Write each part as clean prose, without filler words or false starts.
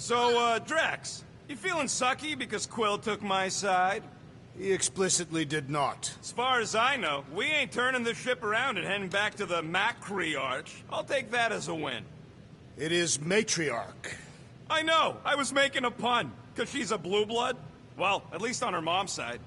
So, Drax, you feeling sucky because Quill took my side? He explicitly did not. As far as I know, we ain't turning the ship around and heading back to the Matriarch. I'll take that as a win. It is Matriarch. I know, I was making a pun, because she's a blue blood. Well, at least on her mom's side.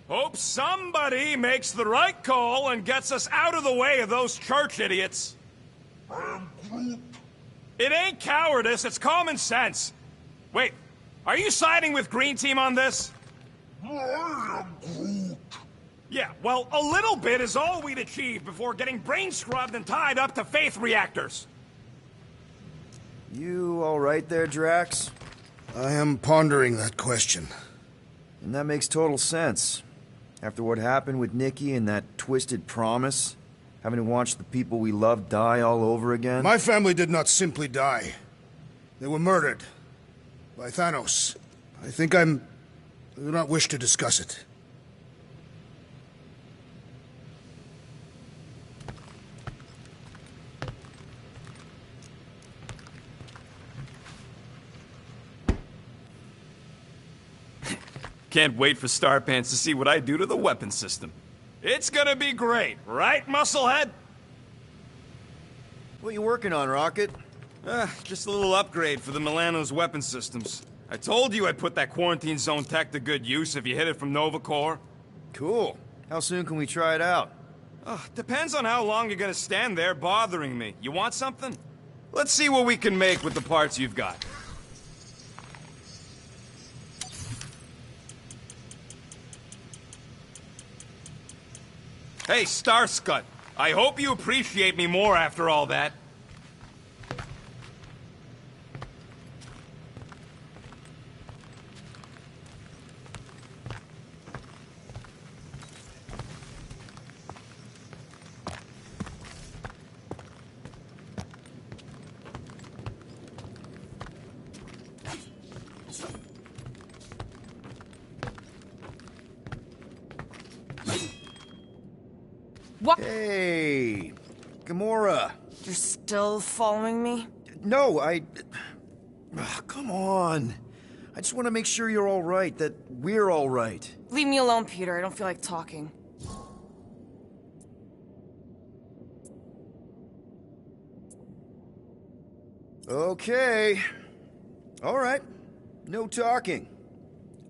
Hope somebody makes the right call and gets us out of the way of those church idiots. It ain't cowardice, it's common sense. Wait, are you siding with Green Team on this? Yeah, well, a little bit is all we'd achieve before getting brain scrubbed and tied up to faith reactors. You all right there, Drax? I am pondering that question. And that makes total sense. After what happened with Nikki and that twisted promise, having to watch the people we love die all over again. My family did not simply die. They were murdered. By Thanos. I do not wish to discuss it. Can't wait for Starpants to see what I do to the weapon system. It's gonna be great, right, Musclehead? What you working on, Rocket? Just a little upgrade for the Milano's weapon systems. I told you I'd put that quarantine zone tech to good use if you hit it from Nova Corps. Cool. How soon can we try it out? Depends on how long you're gonna stand there bothering me. You want something? Let's see what we can make with the parts you've got. Hey, Starscut, I hope you appreciate me more after all that. What? Hey, Gamora. You're still following me? No, come on. I just want to make sure you're all right, that we're all right. Leave me alone, Peter. I don't feel like talking. Okay. All right. No talking.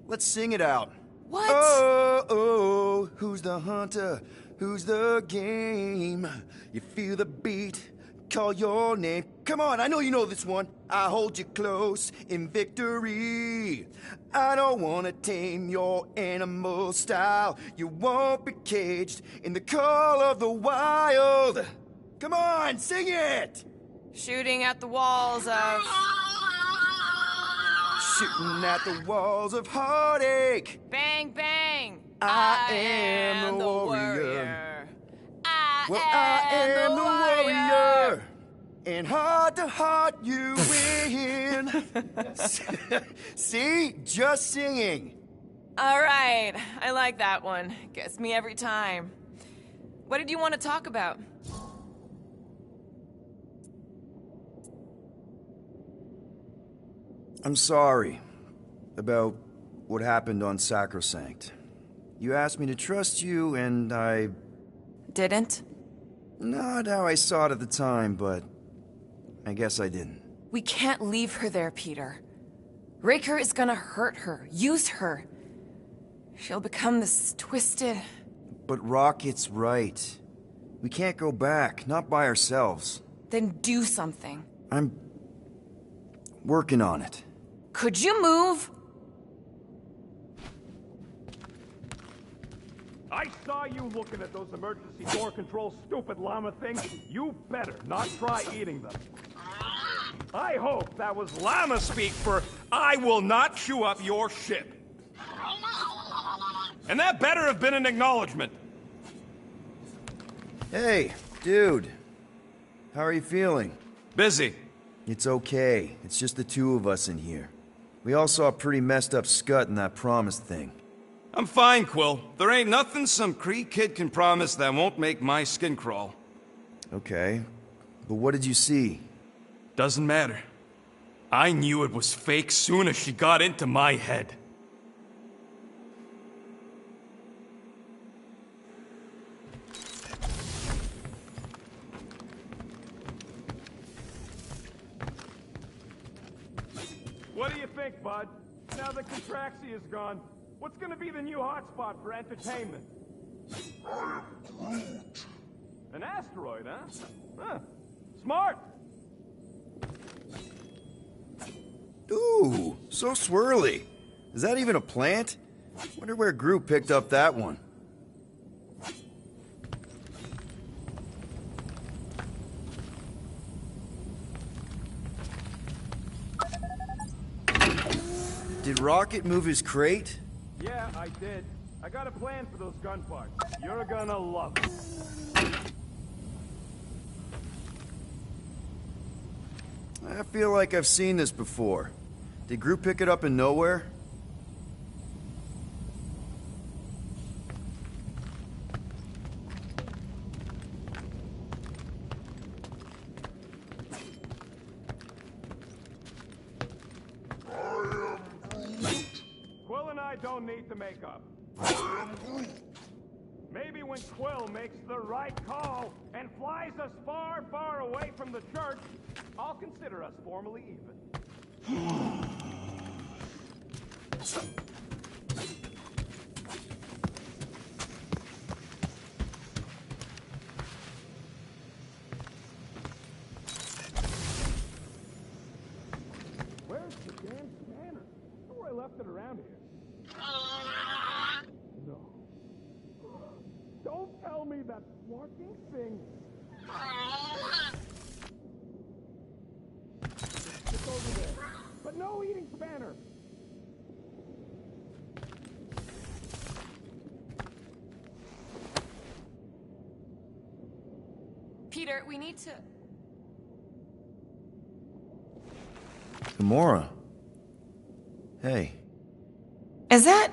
Let's sing it out. What? Oh, who's the hunter? Who's the game? You feel the beat, call your name. Come on, I know you know this one. I hold you close in victory. I don't wanna tame your animal style. You won't be caged in the call of the wild. Come on, sing it! Shooting at the walls of... Shooting at the walls of heartache. Bang, bang! I am the warrior. I am the warrior. And heart to heart you win. See? Just singing. All right. I like that one. Gets me every time. What did you want to talk about? I'm sorry about what happened on Sacrosanct. You asked me to trust you, and I... Didn't? Not how I saw it at the time, but I guess I didn't. We can't leave her there, Peter. Raker is gonna hurt her, use her. She'll become this twisted... But Rocket's right. We can't go back, not by ourselves. Then do something. I'm working on it. Could you move? I saw you looking at those emergency door control stupid llama things. You better not try eating them. I hope that was llama speak for I will not chew up your ship. And that better have been an acknowledgement. Hey, dude. How are you feeling? Busy. It's okay. It's just the two of us in here. We all saw a pretty messed up scut in that promise thing. I'm fine, Quill. There ain't nothing some Kree kid can promise that won't make my skin crawl. Okay, but what did you see? Doesn't matter. I knew it was fake soon as she got into my head. What do you think, bud? Now that Contraxia is gone, what's gonna be the new hotspot for entertainment? An asteroid, huh? Huh. Smart! Ooh, so swirly. Is that even a plant? Wonder where Groot picked up that one. Did Rocket move his crate? Yeah, I did. I got a plan for those gun parts. You're gonna love it. I feel like I've seen this before. Did Groot pick it up in nowhere? Quill and I don't need to make up. Maybe when Quill makes the right call and flies us far, far away from the church, I'll consider us formally even. Where's the damn scanner? I swear I left it around here. No. Don't tell me that walking thing. It's over there. But no eating spanner. Peter, we need to... Gamora. Hey. Is that...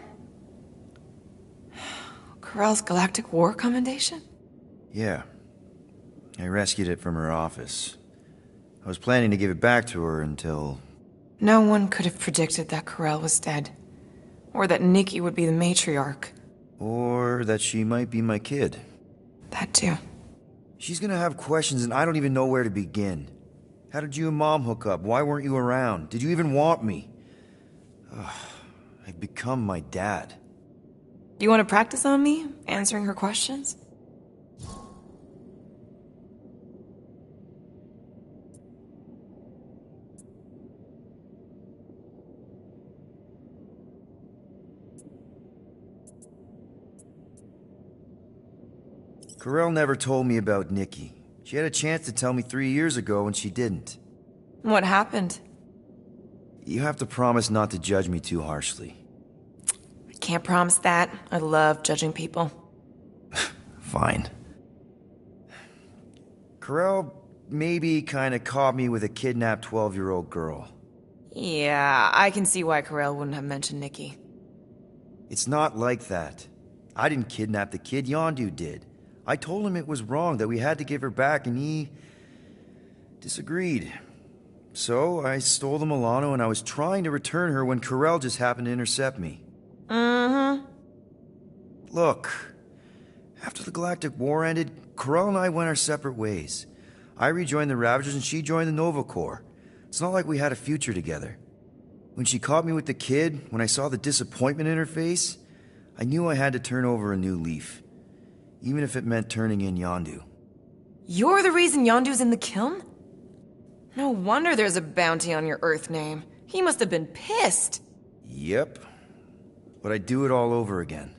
Corell's Galactic War Commendation? Yeah. I rescued it from her office. I was planning to give it back to her until... No one could have predicted that Corell was dead. Or that Nikki would be the matriarch. Or that she might be my kid. That too. She's gonna have questions and I don't even know where to begin. How did you and Mom hook up? Why weren't you around? Did you even want me? Ugh, I've become my dad. Do you want to practice on me, answering her questions? Corell never told me about Nikki. She had a chance to tell me 3 years ago and she didn't. What happened? You have to promise not to judge me too harshly. I can't promise that. I love judging people. Fine. Corell maybe kinda caught me with a kidnapped 12-year-old girl. Yeah, I can see why Corell wouldn't have mentioned Nikki. It's not like that. I didn't kidnap the kid, Yondu did. I told him it was wrong, that we had to give her back, and he disagreed. So I stole the Milano and I was trying to return her when Corell just happened to intercept me. Mm-hmm. Look, after the Galactic War ended, Corell and I went our separate ways. I rejoined the Ravagers and she joined the Nova Corps. It's not like we had a future together. When she caught me with the kid, when I saw the disappointment in her face, I knew I had to turn over a new leaf. Even if it meant turning in Yondu. You're the reason Yondu's in the kiln? No wonder there's a bounty on your Earth name. He must have been pissed. Yep. But I'd do it all over again.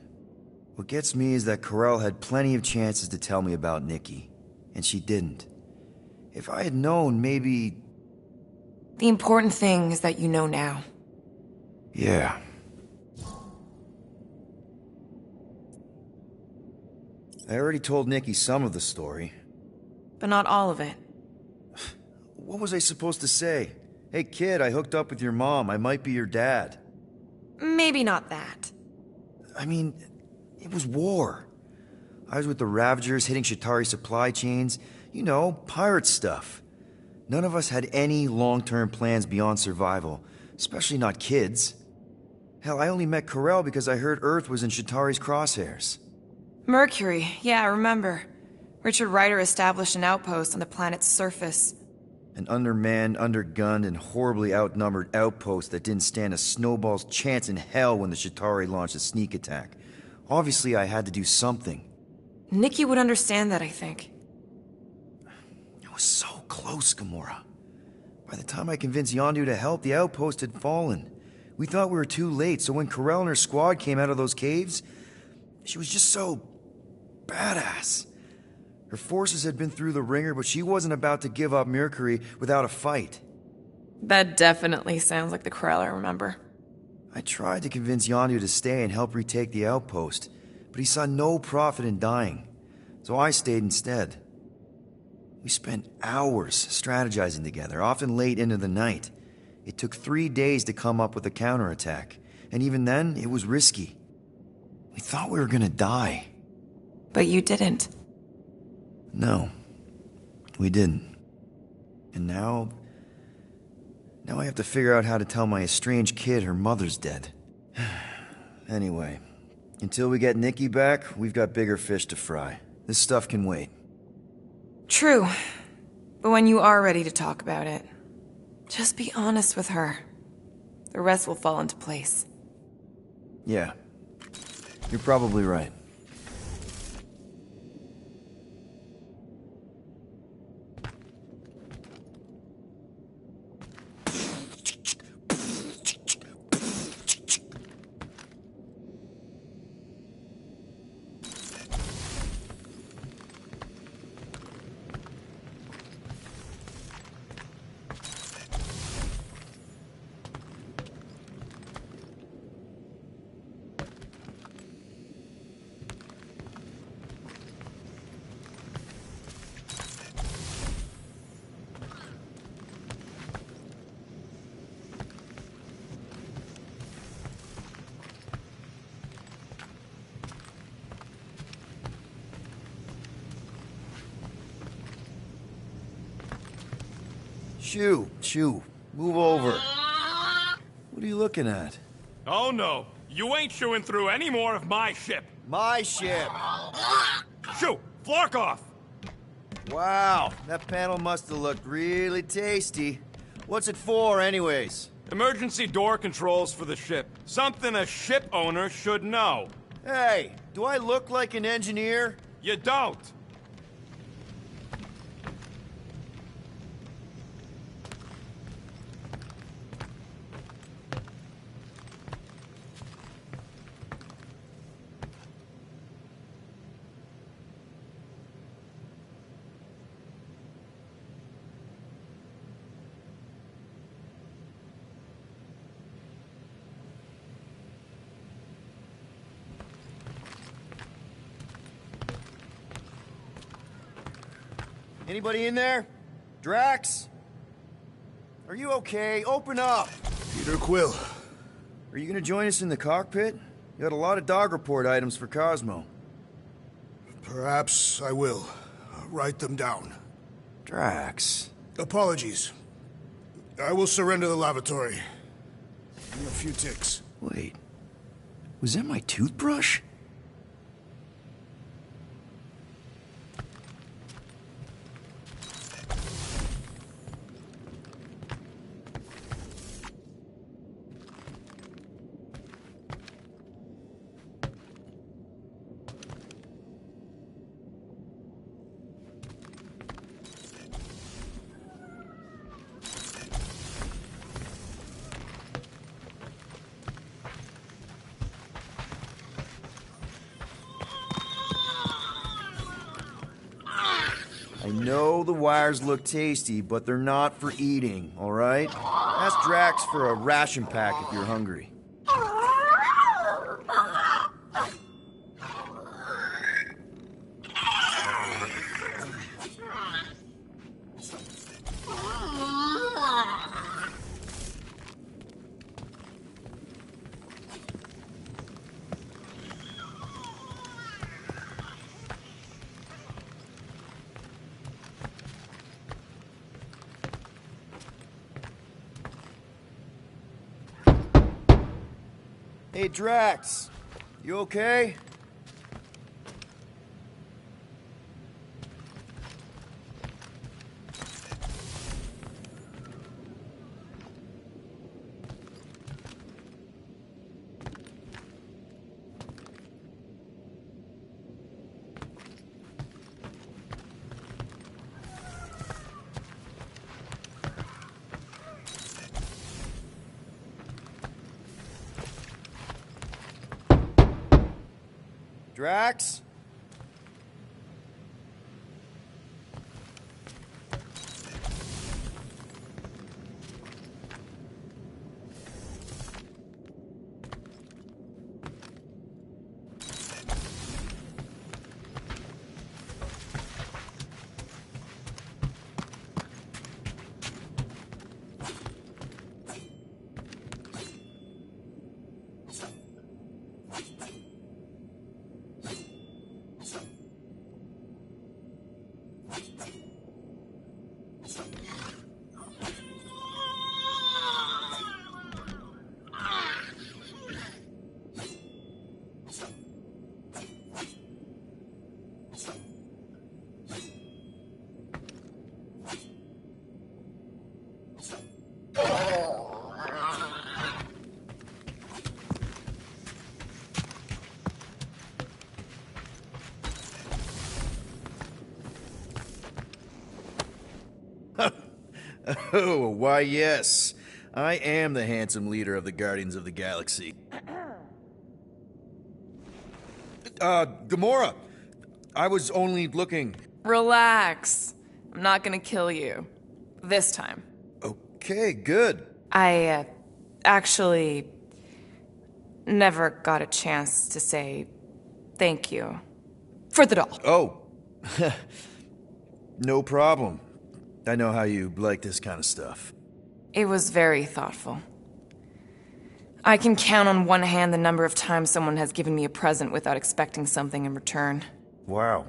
What gets me is that Corell had plenty of chances to tell me about Nikki, and she didn't. If I had known, maybe... The important thing is that you know now. Yeah. I already told Nikki some of the story. But not all of it. What was I supposed to say? Hey kid, I hooked up with your mom. I might be your dad. Maybe not that. I mean, it was war. I was with the Ravagers hitting Chitauri supply chains. You know, pirate stuff. None of us had any long-term plans beyond survival, especially not kids. Hell, I only met Corell because I heard Earth was in Chitauri's crosshairs. Mercury, yeah, I remember. Richard Ryder established an outpost on the planet's surface. An undermanned, undergunned, and horribly outnumbered outpost that didn't stand a snowball's chance in hell when the Chitauri launched a sneak attack. Obviously, I had to do something. Nikki would understand that, I think. I was so close, Gamora. By the time I convinced Yondu to help, the outpost had fallen. We thought we were too late, so when Corell and her squad came out of those caves, she was just so badass. Her forces had been through the ringer, but she wasn't about to give up Mercury without a fight. That definitely sounds like the Corell I remember. I tried to convince Yondu to stay and help retake the outpost, but he saw no profit in dying, so I stayed instead. We spent hours strategizing together, often late into the night. It took 3 days to come up with a counterattack, and even then, it was risky. We thought we were gonna die. But you didn't. No, we didn't. And now I have to figure out how to tell my estranged kid her mother's dead. Anyway, until we get Nikki back, we've got bigger fish to fry. This stuff can wait. True. But when you are ready to talk about it, just be honest with her. The rest will fall into place. Yeah, you're probably right. Shoo, move over. What are you looking at? Oh no, you ain't chewing through any more of my ship. My ship! Shoo, Flark off! Wow, that panel must have looked really tasty. What's it for, anyways? Emergency door controls for the ship. Something a ship owner should know. Hey, do I look like an engineer? You don't. Anybody in there? Drax? Are you okay? Open up! Peter Quill. Are you gonna join us in the cockpit? You got a lot of dog report items for Cosmo. Perhaps I will. I'll write them down. Drax. Apologies. I will surrender the lavatory. In a few ticks. Wait. Was that my toothbrush? I know the wires look tasty, but they're not for eating, all right? Ask Drax for a ration pack if you're hungry. Hey, Drax. You okay? Drax? Oh, why yes. I am the handsome leader of the Guardians of the Galaxy. Gamora! I was only looking... Relax. I'm not gonna kill you. This time. Okay, good. I, actually never got a chance to say thank you for the doll. Oh. No problem. I know how you like this kind of stuff. It was very thoughtful. I can count on one hand the number of times someone has given me a present without expecting something in return. Wow.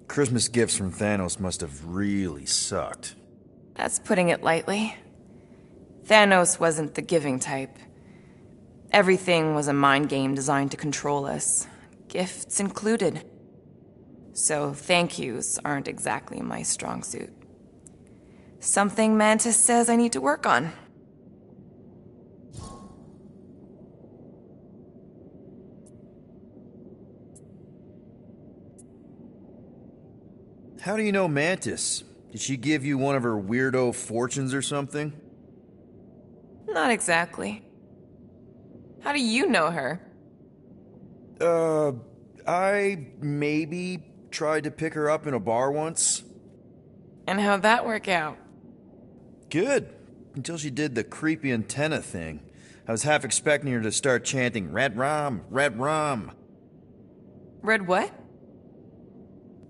Christmas gifts from Thanos must have really sucked. That's putting it lightly. Thanos wasn't the giving type. Everything was a mind game designed to control us, gifts included. So thank yous aren't exactly my strong suit. Something Mantis says I need to work on. How do you know Mantis? Did she give you one of her weirdo fortunes or something? Not exactly. How do you know her? I maybe tried to pick her up in a bar once. And how'd that work out? Good. Until she did the creepy antenna thing. I was half expecting her to start chanting, "Red Rum, Red Rum." Red what?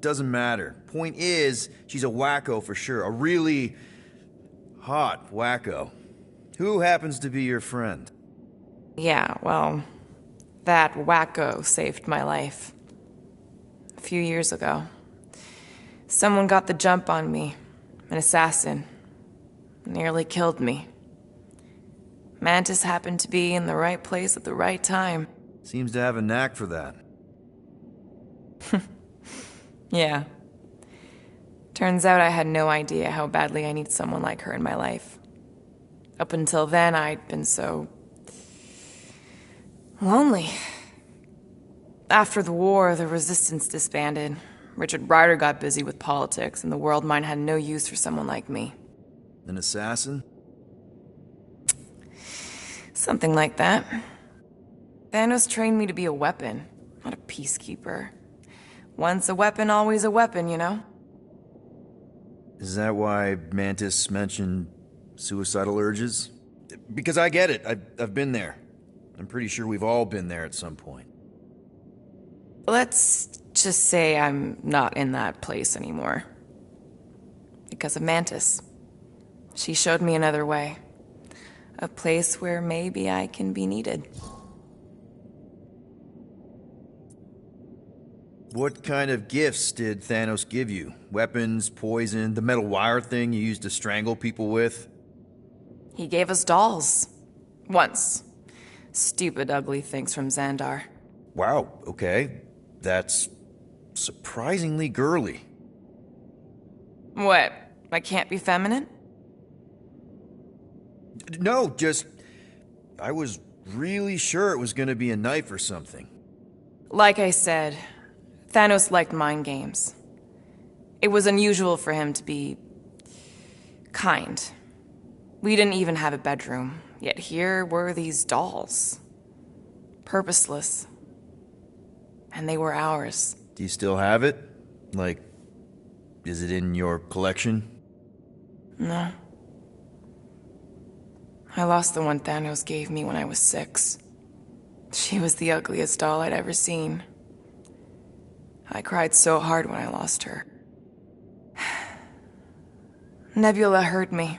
Doesn't matter. Point is, she's a wacko for sure. A really hot wacko. Who happens to be your friend? Yeah, well, that wacko saved my life. A few years ago. Someone got the jump on me. An assassin. Nearly killed me. Mantis happened to be in the right place at the right time. Seems to have a knack for that. Yeah. Turns out I had no idea how badly I need someone like her in my life. Up until then, I'd been so... lonely. After the war, the resistance disbanded. Richard Rider got busy with politics, and the world mine had no use for someone like me. An assassin? Something like that. Thanos trained me to be a weapon, not a peacekeeper. Once a weapon, always a weapon, you know? Is that why Mantis mentioned suicidal urges? Because I get it. I've been there. I'm pretty sure we've all been there at some point. Let's just say I'm not in that place anymore. Because of Mantis. She showed me another way. A place where maybe I can be needed. What kind of gifts did Thanos give you? Weapons, poison, the metal wire thing you used to strangle people with? He gave us dolls. Once. Stupid, ugly things from Xandar. Wow, okay. That's surprisingly girly. What? I can't be feminine? No, just... I was really sure it was gonna be a knife or something. Like I said, Thanos liked mind games. It was unusual for him to be... kind. We didn't even have a bedroom, yet here were these dolls. Purposeless. And they were ours. Do you still have it? Like, is it in your collection? No. I lost the one Thanos gave me when I was 6. She was the ugliest doll I'd ever seen. I cried so hard when I lost her. Nebula hurt me.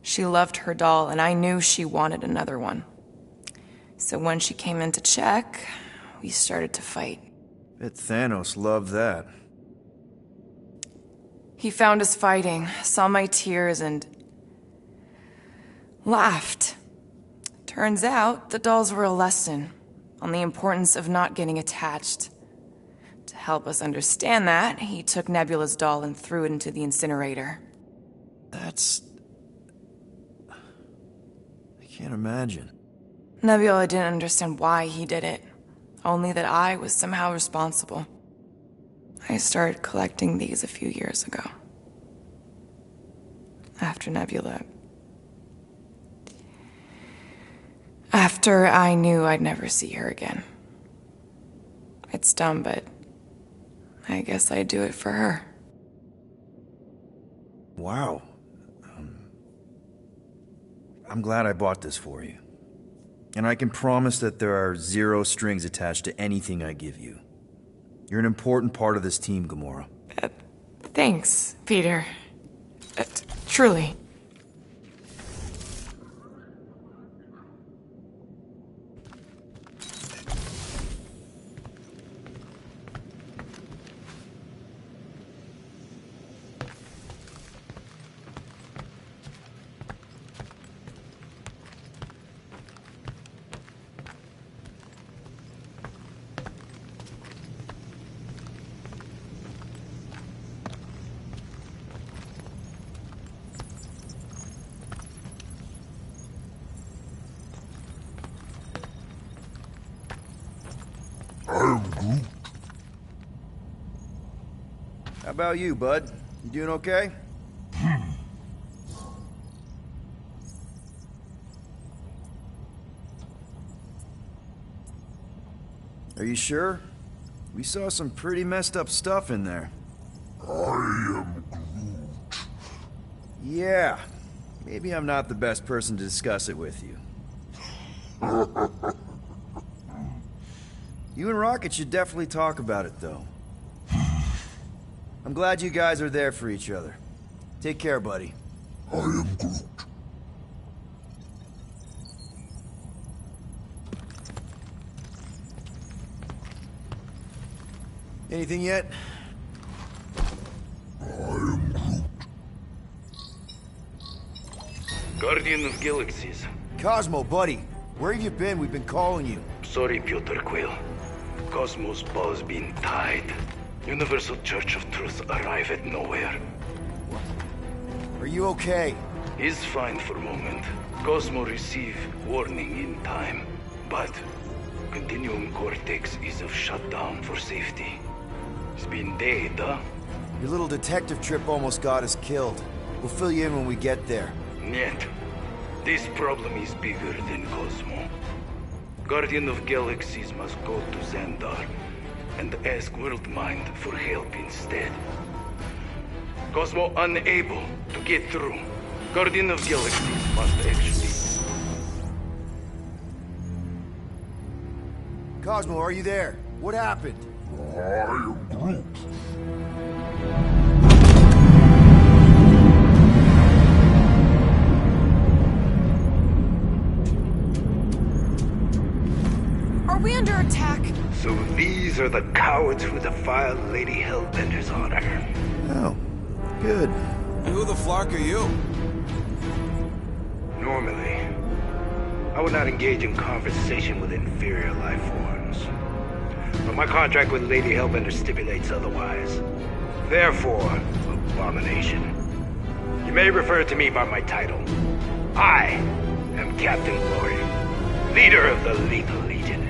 She loved her doll, and I knew she wanted another one. So when she came in to check, we started to fight. Bet Thanos loved that. He found us fighting, saw my tears, and laughed. Turns out, the dolls were a lesson on the importance of not getting attached. To help us understand that, he took Nebula's doll and threw it into the incinerator. That's... I can't imagine. Nebula didn't understand why he did it, only that I was somehow responsible. I started collecting these a few years ago. After Nebula... After I knew I'd never see her again. It's dumb, but I guess I'd do it for her. Wow. I'm glad I bought this for you. And I can promise that there are 0 strings attached to anything I give you. You're an important part of this team, Gamora. Thanks, Peter. Truly. How about you, bud? You doing okay? Are you sure? We saw some pretty messed up stuff in there. I am Groot. Yeah. Maybe I'm not the best person to discuss it with you. You and Rocket should definitely talk about it, though. I'm glad you guys are there for each other. Take care, buddy. I am Groot. Anything yet? I am Groot. Guardian of Galaxies. Cosmo, buddy. Where have you been? We've been calling you. Sorry, Peter Quill. Cosmos ball's been tied. Universal Church of Truth arrive at nowhere. Are you okay? He's fine for a moment. Cosmo receive warning in time. But Continuum Cortex is of shutdown for safety. It's been dead, huh? Your little detective trip almost got us killed. We'll fill you in when we get there. Niet. This problem is bigger than Cosmo. Guardian of Galaxies must go to Xandar and ask Worldmind for help instead. Cosmo unable to get through. Guardian of Galaxies must actually... Cosmo, are you there? What happened? I am Groot. Are we under attack? So these are the cowards who defiled Lady Hellbender's honor. Oh, good. Who the flark are you? Normally, I would not engage in conversation with inferior life forms. But my contract with Lady Hellbender stipulates otherwise. Therefore, Abomination, you may refer to me by my title. I am Captain Glory, leader of the Lethal Legion.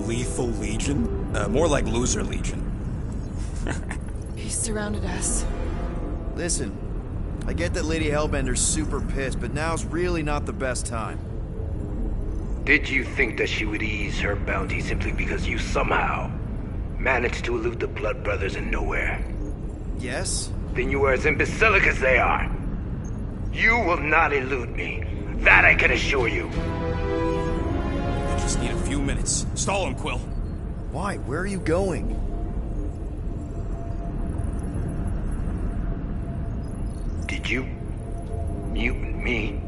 Lethal Legion? More like Loser Legion. He surrounded us. Listen, I get that Lady Hellbender's super pissed, but now's really not the best time. Did you think that she would ease her bounty simply because you somehow managed to elude the Blood Brothers in nowhere? Yes? Then you are as imbecilic as they are. You will not elude me. That I can assure you. I just need a few minutes. Stall him, Quill. Why? Where are you going? Did you mute me?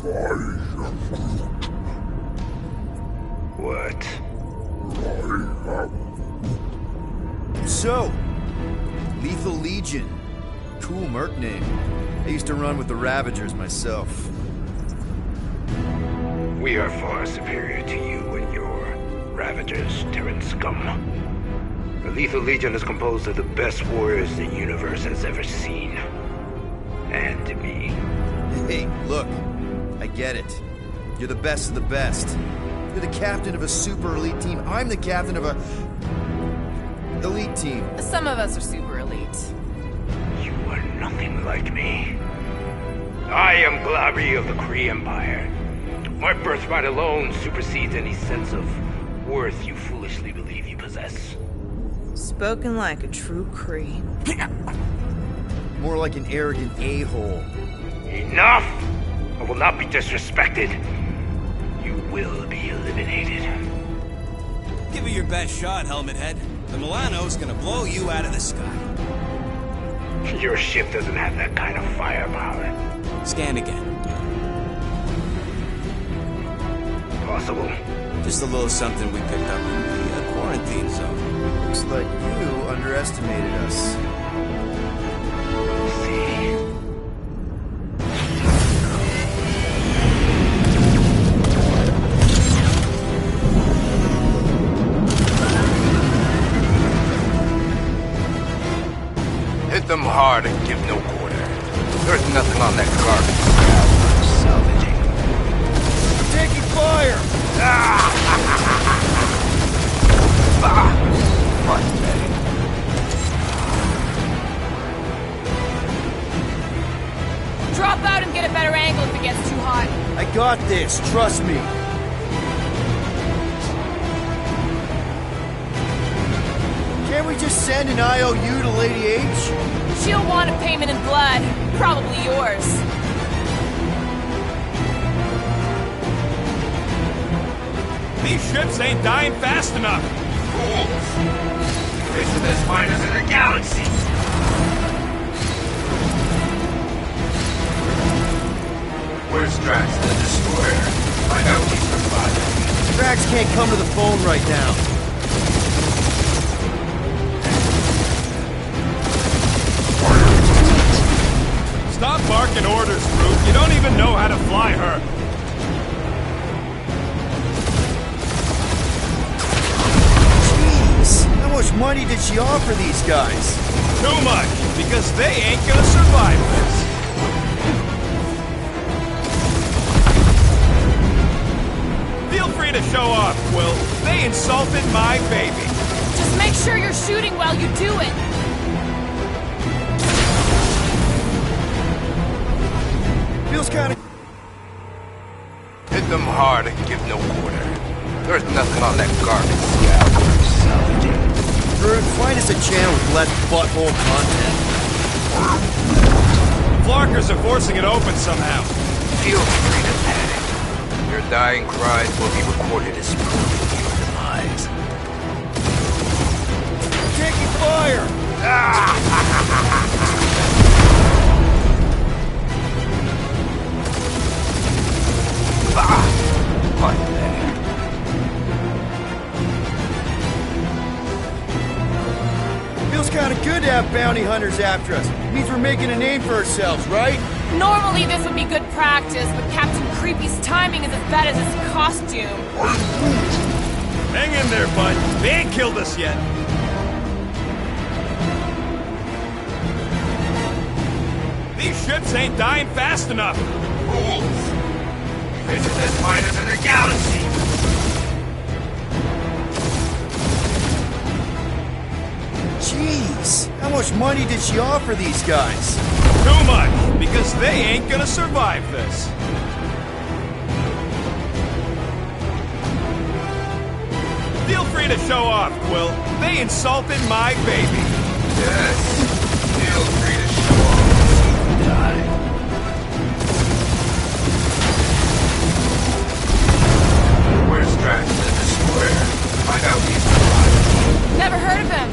I am Groot. What? I am. So, Lethal Legion. Cool merc name. I used to run with the Ravagers myself. We are far superior to you and your Ravagers, Terran scum. The Lethal Legion is composed of the best warriors the universe has ever seen. And me. Hey, look. I get it. You're the best of the best. You're the captain of a super elite team. I'm the captain of a... elite team. Some of us are super elite. You are nothing like me. I am Glabi of the Kree Empire. My birthright alone supersedes any sense of worth you foolishly believe you possess. Spoken like a true Kree. More like an arrogant a-hole. Enough! I will not be disrespected. You will be eliminated. Give it your best shot, Helmet Head. The Milano's gonna blow you out of the sky. Your ship doesn't have that kind of firepower. Scan again. Possible. Just a little something we picked up in the quarantine zone. Looks like you underestimated us. See. Hit them hard and give no quarter. There's nothing on that garbage scrap worth salvaging. Taking fire! Drop out and get a better angle if it gets too hot. I got this, trust me. Can't we just send an IOU to Lady H? She'll want a payment in blood. Probably yours. These ships ain't dying fast enough. This is as finest in the galaxy. Where's Drax the Destroyer? Find out he's surviving. Drax can't come to the phone right now. Stop barking orders, Groot. You don't even know how to fly her. Jeez, how much money did she offer these guys? Too much, because they ain't gonna survive this. Feel free to show off, Quill. They insulted my baby. Just make sure you're shooting while you do it. Feels kinda... Hit them hard and give no quarter. There's nothing on that garbage scab worth salvaging. Groot, find us a channel with less butthole content. Flarkers are forcing it open somehow. Feel free to panic. Your dying cries will be recorded as proof of your demise. Taking fire! Feels kinda good to have bounty hunters after us. Means we're making a name for ourselves, right? Normally this would be good practice, but Captain Creepy's timing is as bad as his costume. Hang in there, bud. They ain't killed us yet. These ships ain't dying fast enough. Fools! This is as finest in the galaxy! Jeez, how much money did she offer these guys? Too much, because they ain't gonna survive this. Feel free to show off, Quill. They insulted my baby. Yes, feel free to show off. Die. Where's Drax the Destroyer? Find out he's alive. Never heard of him.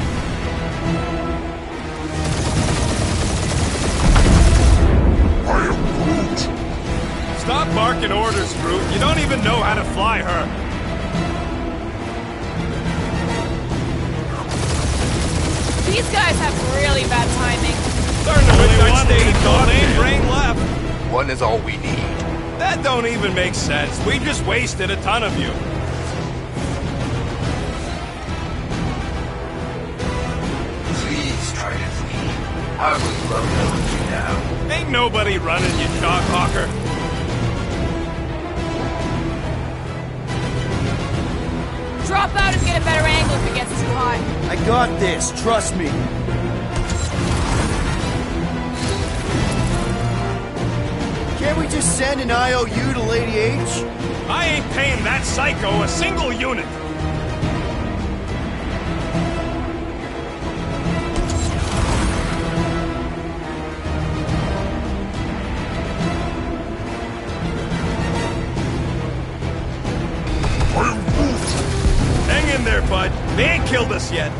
I am Groot. Stop barking orders, Groot. You don't even know how to fly her. These guys have really bad timing. Starting to wish I'd stayed thought ain't brain left. One is all we need. That don't even make sense. We just wasted a ton of you. Please try to flee. I would love to hunt you down. Ain't nobody running, you Shoghawker. Drop out and get a better angle if it gets too hot. I got this, trust me. Can't we just send an IOU to Lady H? I ain't paying that psycho a single unit. Hang in there, bud. They ain't killed us yet.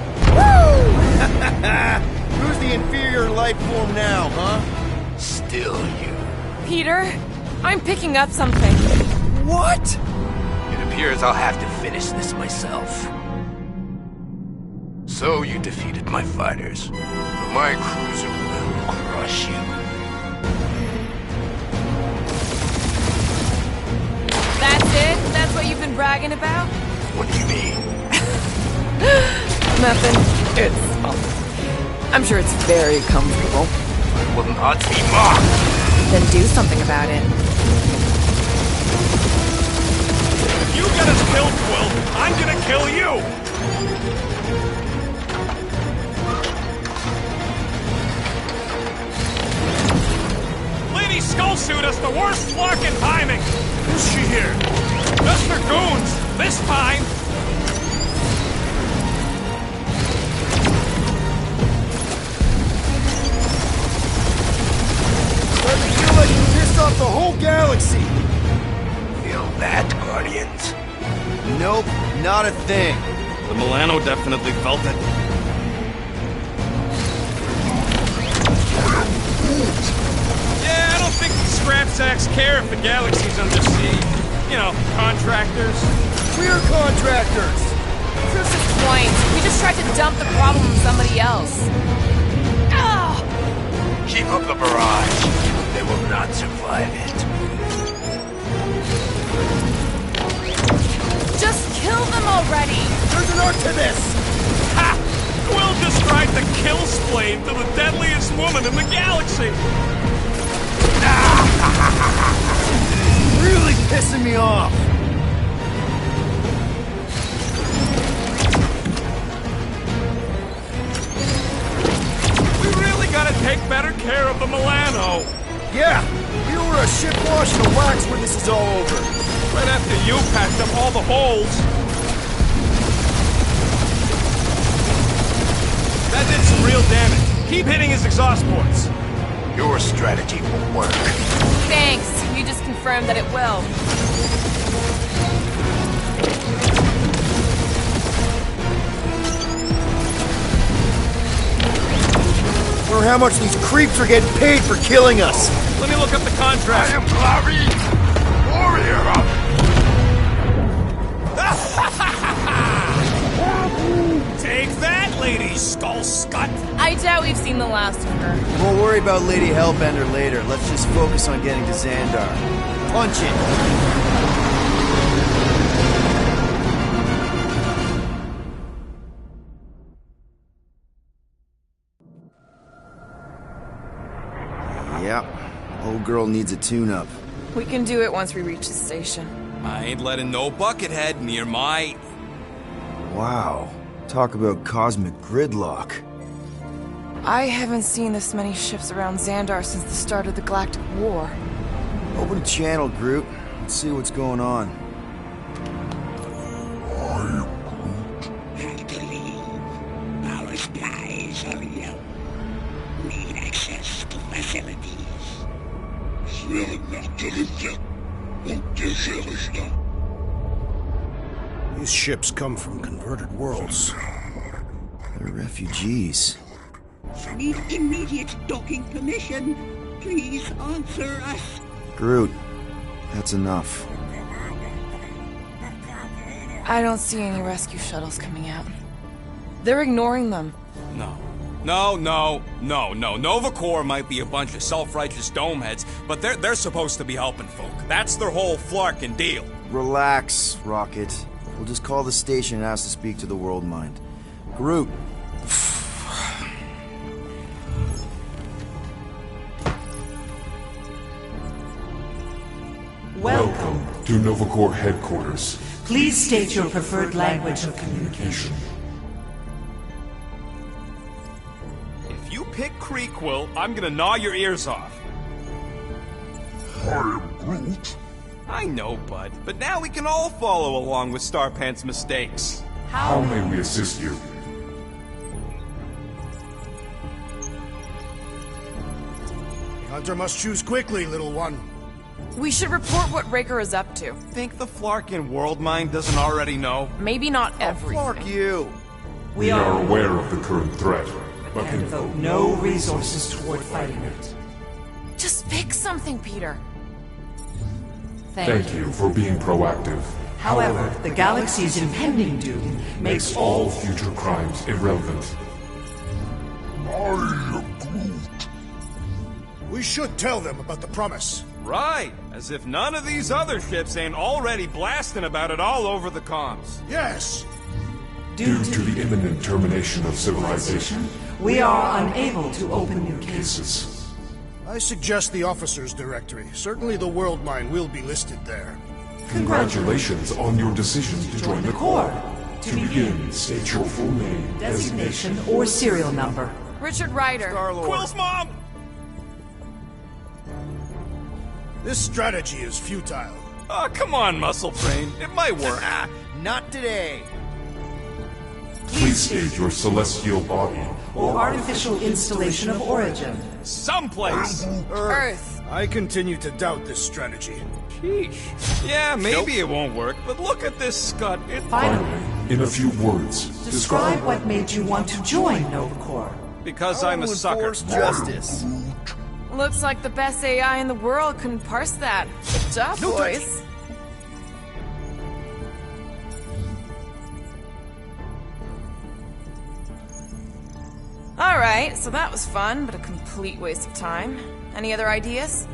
Who's the inferior life form now, huh? Still you. Peter, I'm picking up something. What? It appears I'll have to finish this myself. So you defeated my fighters, but my cruiser will crush you. That's it? That's what you've been bragging about? What do you mean? Nothing. I'm sure it's very comfortable. I will not be mocked. Then do something about it. If you get us killed, Quill, I'm gonna kill you. Lady Skullsuit has the worst fucking timing. Who's she here? Just her goons. This time. Doesn't feel like you pissed off the whole galaxy. Feel that, Guardians? Nope, not a thing. The Milano definitely felt it. Yeah, I don't think the scrap sacks care if the galaxy's under siege. You know, contractors. We're contractors. Proves his point. We just tried to dump the problem on somebody else. Ah! Keep up the barrage. They will not survive it. Just kill them already! There's an art to this. Ha! Quill just tried to kill Splane to the deadliest woman in the galaxy! Really pissing me off. We really gotta take better care of the Milano! Yeah, we were a ship wash and a wax when this is all over. Right after you patched up all the holes. That did some real damage. Keep hitting his exhaust ports. Your strategy will work. Thanks. You just confirmed that it will. Wonder how much these creeps are getting paid for killing us. Let me look up the contract. I am Glavi, warrior. Take that, Lady Skull Scut? I doubt we've seen the last of her. We'll worry about Lady Hellbender later. Let's just focus on getting to Xandar. Punch it! Yep. Old girl needs a tune-up. We can do it once we reach the station. I ain't letting no buckethead near my... Wow. Talk about cosmic gridlock. I haven't seen this many ships around Xandar since the start of the Galactic War. Open a channel, Groot. Let's see what's going on. Have to leave. Our spies are young. Need access to facilities. These ships come from converted worlds. They're refugees. Need immediate docking permission. Please answer us. Groot, that's enough. I don't see any rescue shuttles coming out. They're ignoring them. No. Nova Corps might be a bunch of self-righteous domeheads, but they're supposed to be helping folk. That's their whole flarkin' deal. Relax, Rocket. We'll just call the station and ask to speak to the World Mind. Groot. Welcome to Nova Corps headquarters. Please state your preferred language of communication. If you pick Creekquill, I'm gonna gnaw your ears off. I am Groot. I know, bud, but now we can all follow along with Starpant's mistakes. How may we assist you? Hunter must choose quickly, little one. We should report what Raker is up to. Think the Flarkin World Mind doesn't already know? Maybe not everything. Fuck you! We are aware of the current threat, but And devote no resources toward fighting it. Just pick something, Peter. Thank you for being proactive. However, the galaxy's impending doom makes All future crimes irrelevant. We should tell them about the promise. Right, as if none of these other ships ain't already blasting about it all over the comms. Yes! Due to the imminent termination of civilization, we are unable to open new cases. I suggest the officers' directory. Certainly the World Mine will be listed there. congratulations on your decision to join the Corps. To begin, state your full name, Designation or serial number. Richard Ryder. Quill's mom! This strategy is futile. Oh, come on, Muscle Brain. It might work. Not today. Please state your celestial body. Or artificial installation of origin. Someplace. Earth. I continue to doubt this strategy. Sheesh. Yeah, maybe it won't work, but look at this scut. It Finally, In a few words, describe what made you want to join Nova Corps. because I'm a sucker. Enforce justice. Looks like the best AI in the world couldn't parse that. Good job, boys. Alright, so that was fun, but a complete waste of time. Any other ideas?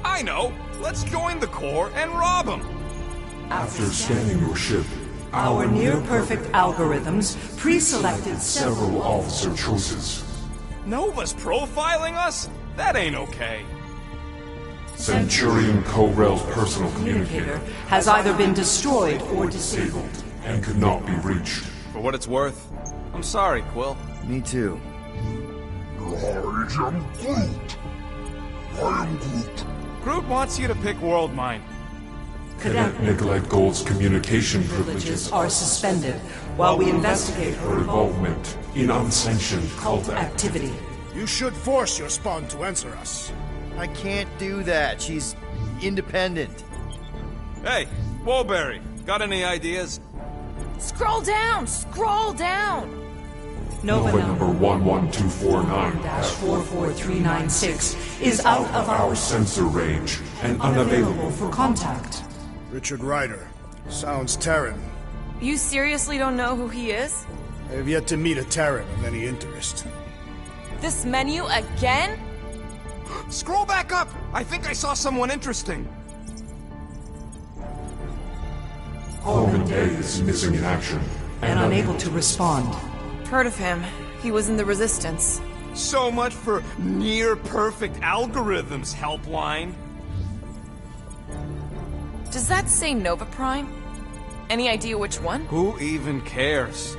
I know. Let's join the Corps and rob them. after scanning your ship, Our near-perfect algorithms pre-selected several officer choices. Nova's profiling us? That ain't okay. Centurion Co-Rel's personal communicator has either been destroyed or disabled. disabled and could not be reached. For what it's worth, I'm sorry, Quill. Me too. Groot wants you to pick World Mind. Cadet Nicolette Gold's communication privileges Are suspended while we investigate her her involvement in unsanctioned cult activity. You should force your spawn to answer us. I can't do that. She's independent. Hey, Woolberry, got any ideas? Scroll down! Scroll down! Nova Nova number number 11249 -44396 is out of our our sensor range and unavailable. unavailable for contact. Richard Ryder. Sounds Terran. You seriously don't know who he is? I have yet to meet a Terran of any interest. This menu again? Scroll back up! I think I saw someone interesting. Corbin Day is missing in action. And unable to respond. Heard of him. He was in the Resistance. So much for near-perfect algorithms, Helpline. Does that say Nova Prime? Any idea which one? Who even cares?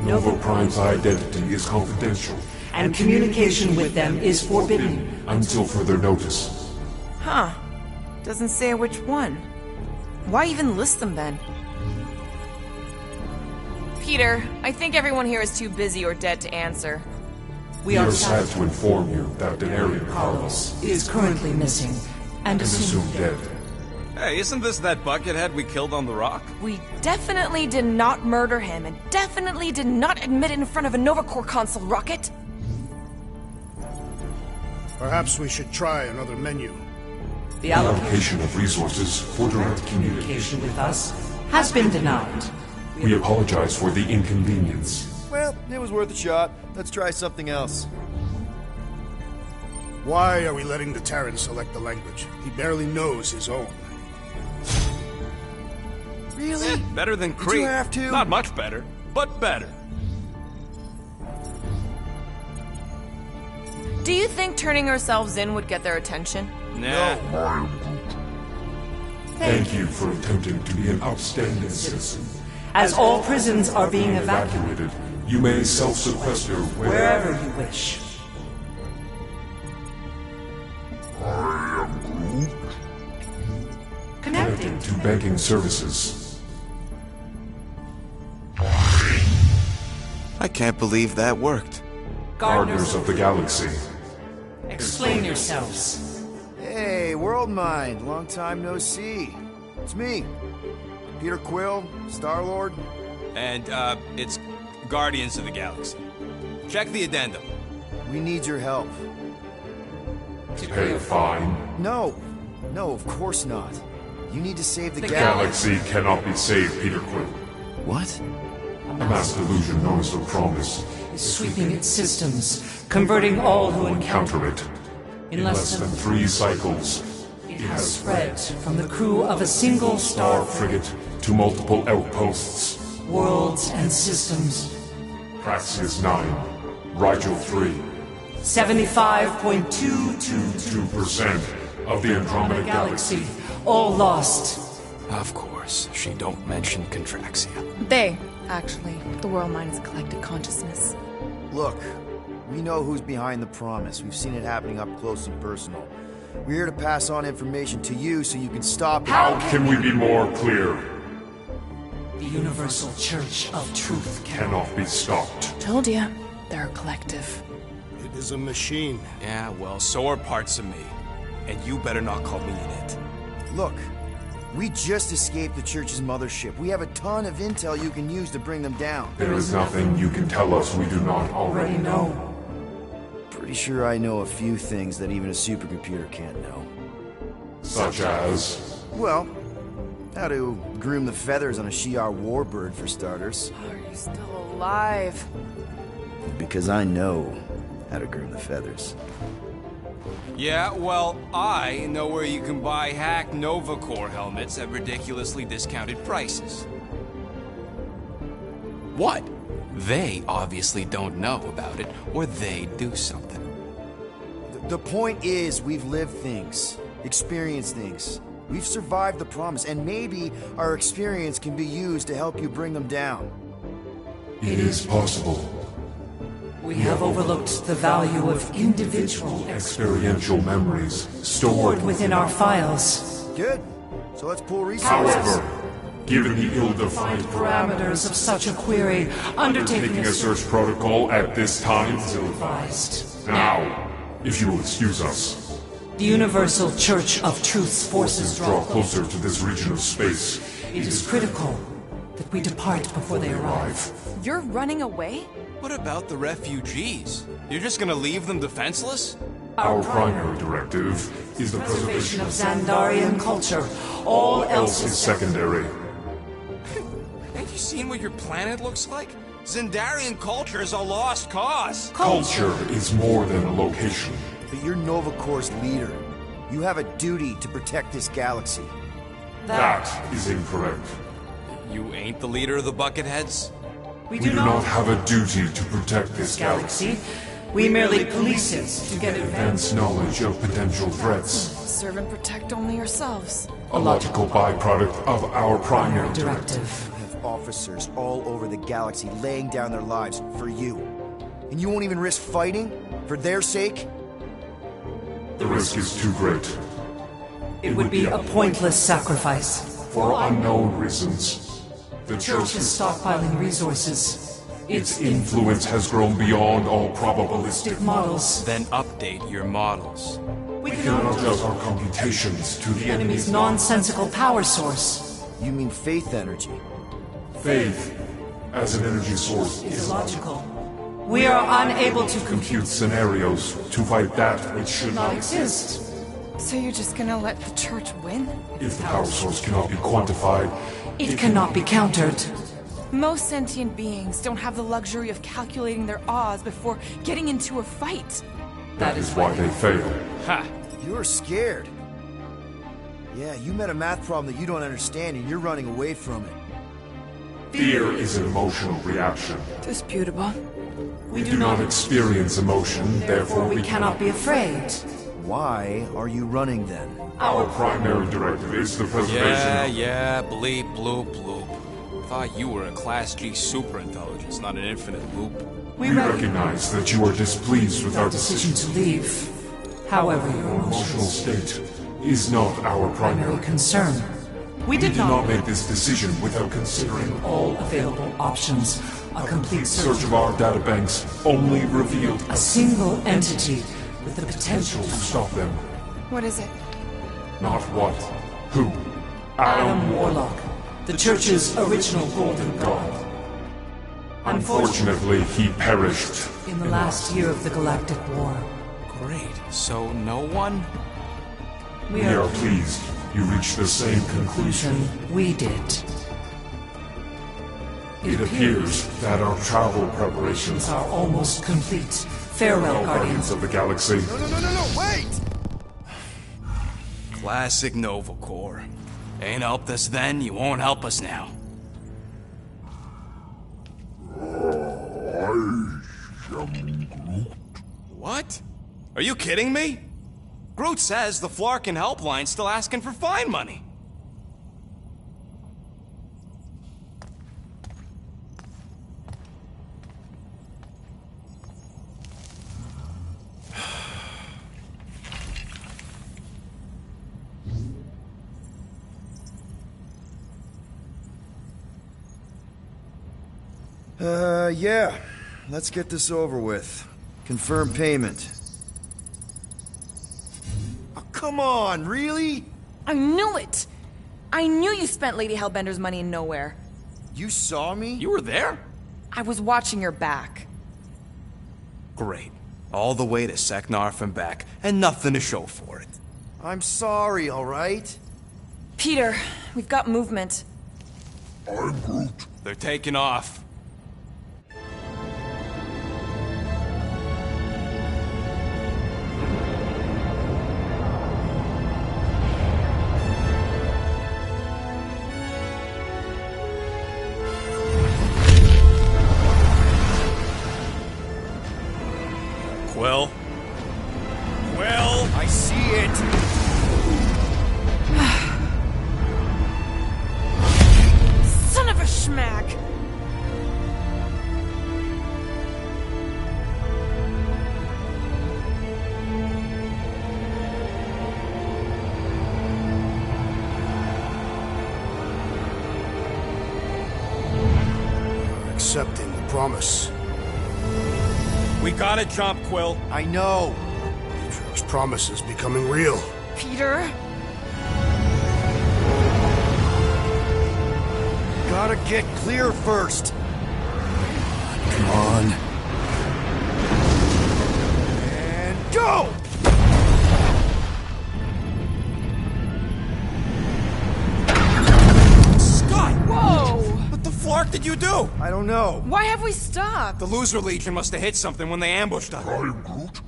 Nova Prime's identity is confidential. And communication with them is forbidden. Until further notice. Huh. Doesn't say which one. Why even list them then? Peter, I think everyone here is too busy or dead to answer. We are sad to inform you that Denarian Carlos is currently missing and assumed dead. Hey, isn't this that buckethead we killed on the rock? We definitely did not murder him, and definitely did not admit it in front of a Nova Corps console, Rocket. Perhaps we should try another menu. The allocation of resources for direct communication with us has been denied. We apologize for the inconvenience. Well, it was worth a shot. Let's try something else. Why are we letting the Terran select the language? He barely knows his own. Really? Better than Did Crete. you have to? Not much better, but better. Do you think turning ourselves in would get their attention? Nah. Thank you for attempting to be an outstanding citizen. As all prisons are being evacuated, you may self-sequester wherever you wish. Connecting to banking services. I can't believe that worked. Gardeners of the Galaxy. Explain yourselves. Hey, World Mind, long time no see. It's me, Peter Quill, Star-Lord. And, it's Guardians of the Galaxy. Check the addendum. We need your help. To pay a fine? No, of course not. You need to save the Galaxy cannot be saved, Peter Quill. What? A mass delusion known as the Promise is sweeping its systems, converting all who encounter it. In less than 3 cycles, it has spread from the crew of a single star frigate to multiple outposts, worlds and systems. Praxis 9, Rigel 3. 75.222% of the Andromeda Galaxy. All lost. Of course, she don't mention Contraxia. They, actually. The World Mind is a collective consciousness. Look, we know who's behind the Promise. We've seen it happening up close and personal. We're here to pass on information to you so you can stop it. How can we be more clear? The Universal Church of Truth cannot be stopped. Told ya, they're a collective. It is a machine. Yeah, well, so are parts of me. And you better not call me in it. Look, we just escaped the Church's mothership. We have a ton of intel you can use to bring them down. There is nothing you can tell us we do not already know. Pretty sure I know a few things that even a supercomputer can't know. Such as? Well, how to groom the feathers on a Shi'ar warbird, for starters. How are you still alive? Because I know how to groom the feathers. Yeah, well, I know where you can buy hack Nova Corps helmets at ridiculously discounted prices. What? They obviously don't know about it, or they'd do something. The point is, we've lived things, experienced things. We've survived the Promise, and maybe our experience can be used to help you bring them down. It is possible. We have overlooked the value of individual experiential memories stored within our files. Good. So let's pull resources. However, given the ill-defined parameters of such a query, undertaking a search protocol at this time is ill-advised. Now, if you will excuse us. The Universal Church of Truth's forces draw closer to this region of space. It is critical that we depart before they arrive. You're running away? What about the refugees? You're just gonna leave them defenseless? Our primary directive is the preservation of Xandarian culture. All else is secondary. Ain't you seen what your planet looks like? Zendarian culture is a lost cause. Culture is more than a location. But you're Nova Corps' leader. You have a duty to protect this galaxy. That is incorrect. You ain't the leader of the Bucketheads? We do not have a duty to protect this galaxy. We merely police it to get Advance knowledge of potential threats. Serve and protect only yourselves. A logical byproduct of our primary directive. You have officers all over the galaxy laying down their lives for you. And you won't even risk fighting? For their sake? The risk is too great. It would be a pointless sacrifice. For unknown reasons. The Church is stockpiling resources. Its influence has grown beyond all probabilistic models. Then update your models. We cannot adjust our computations to the enemy's nonsensical power source. You mean faith energy? Faith, as an energy source, is illogical. We are unable to compute scenarios to fight that which should not exist. So you're just gonna let the church win? If the power source cannot be quantified, it cannot be countered. Most sentient beings don't have the luxury of calculating their odds before getting into a fight. That is why they fail. Ha! You're scared. Yeah, you met a math problem that you don't understand and you're running away from it. Fear is an emotional reaction. Disputable. We do not experience emotion, therefore we cannot be afraid. Why are you running then? Our primary directive is the preservation Yeah, bleep, bloop, bloop. Thought you were a Class G superintelligence, not an infinite loop. We recognize that you are displeased with our decision to leave. However, your emotional state is not our primary concern. We did not make this decision without considering all available options. A complete search of our databanks only revealed a single entity with the potential to stop them. What is it? Not what. Who? Adam Warlock, the Church's original Golden God. Unfortunately, he perished in the last year of the Galactic War. Great. So no one? We are pleased you reached the same conclusion we did. It appears that our travel preparations are almost complete. Farewell, Guardians of the Galaxy. No, wait! Classic Nova Corps. Ain't helped us then, you won't help us now. I am Groot. What? Are you kidding me? Groot says the Flarkin helpline's still asking for fine money. Yeah. Let's get this over with. Confirm payment. Oh, come on, really? I knew it! I knew you spent Lady Hellbender's money in nowhere. You saw me? You were there? I was watching your back. Great. All the way to Seknarf and back, and nothing to show for it. I'm sorry, alright? Peter, we've got movement. I'm Groot. They're taking off. Quill? Quill? I see it! Son of a schmack! Accepting the promise. We gotta jump, Quill. I know. Atriox' promise is becoming real. Peter? Gotta get clear first. Come on. And go! Scott! Whoa! What the flark did do? I don't know. Why have we stopped? The Loser Legion must have hit something when they ambushed us.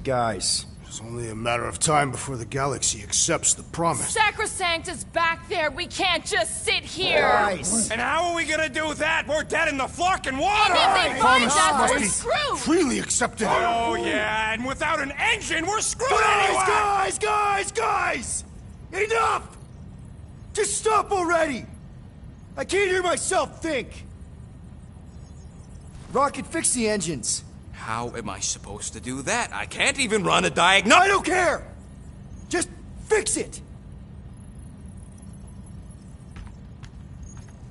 Guys. It's only a matter of time before the galaxy accepts the promise. Sacrosanct is back there. We can't just sit here. Guys. And how are we gonna do that? We're dead in the fucking water! And if they find Promise us, must we're be screwed. freely accepted. Oh, yeah, and without an engine, we're screwed anyway! Guys! Enough! Just stop already! I can't hear myself think! Rocket, fix the engines. How am I supposed to do that? I can't even run a diagnostic. I don't care! Just fix it!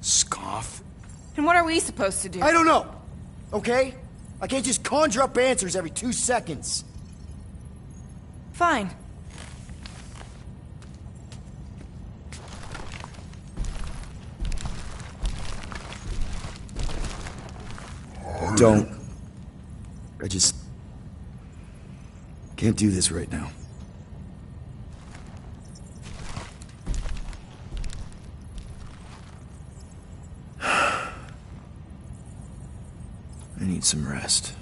Scoff. And what are we supposed to do? I don't know, okay? I can't just conjure up answers every 2 seconds. Fine. Don't. I just can't do this right now. I need some rest.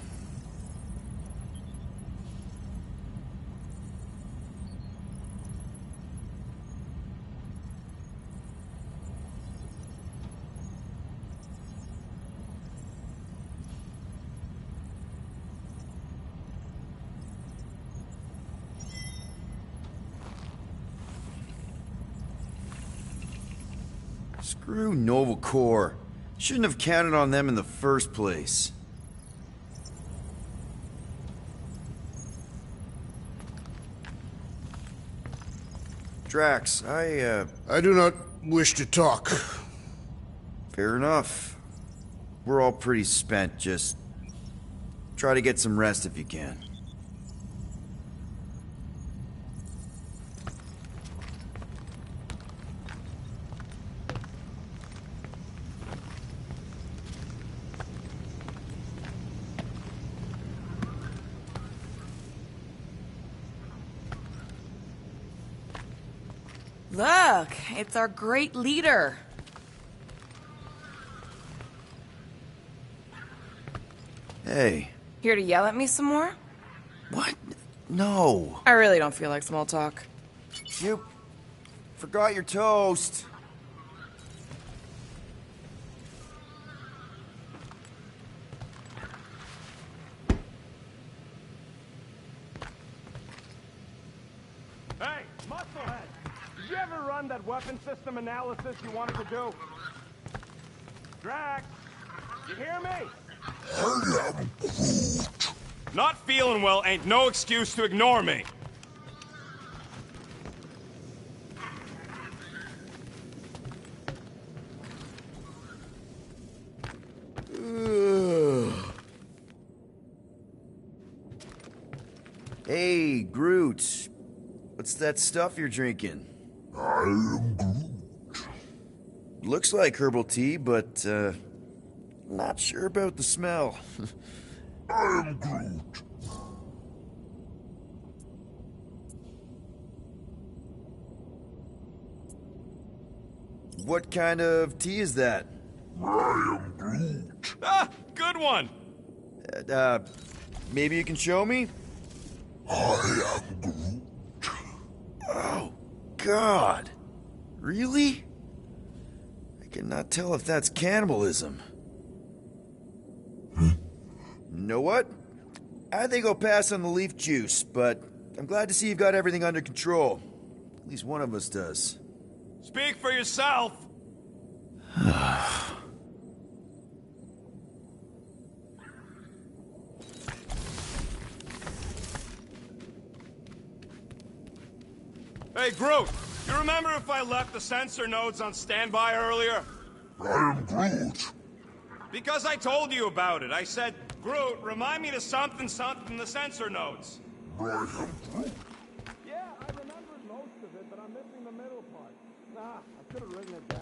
Screw Nova Corps. Shouldn't have counted on them in the first place. Drax, I do not wish to talk. Fair enough. We're all pretty spent, just try to get some rest if you can. Look, it's our great leader. Hey. Here to yell at me some more? What? No. I really don't feel like small talk. You forgot your toast. Hey, Musclehead! Did you ever run that weapon system analysis you wanted to do? Drax! You hear me? I am Groot. Not feeling well ain't no excuse to ignore me. Hey, Groot. What's that stuff you're drinking? I am Groot. Looks like herbal tea, but, not sure about the smell. I am Groot. What kind of tea is that? I am Groot. Ah, good one! Maybe you can show me? I am Groot. Oh, God. Really? I cannot tell if that's cannibalism. You know what? I think I'll pass on the leaf juice, but I'm glad to see you've got everything under control. At least one of us does. Speak for yourself! Hey, Groot! You remember if I left the sensor nodes on standby earlier? I am Groot. Because I told you about it. I said, Groot, remind me to something the sensor nodes. I am Groot. Yeah, I remembered most of it, but I'm missing the middle part. Nah, I should have written it down.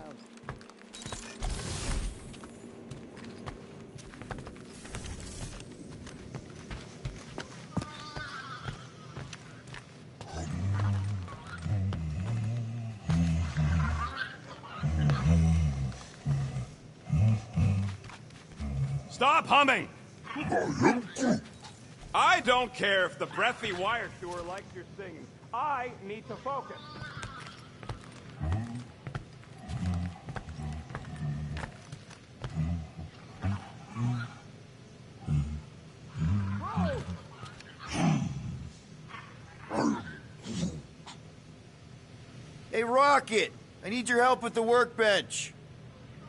Stop humming! I don't care if the breathy wire chewer likes your singing. I need to focus. Hey, Rocket! I need your help with the workbench.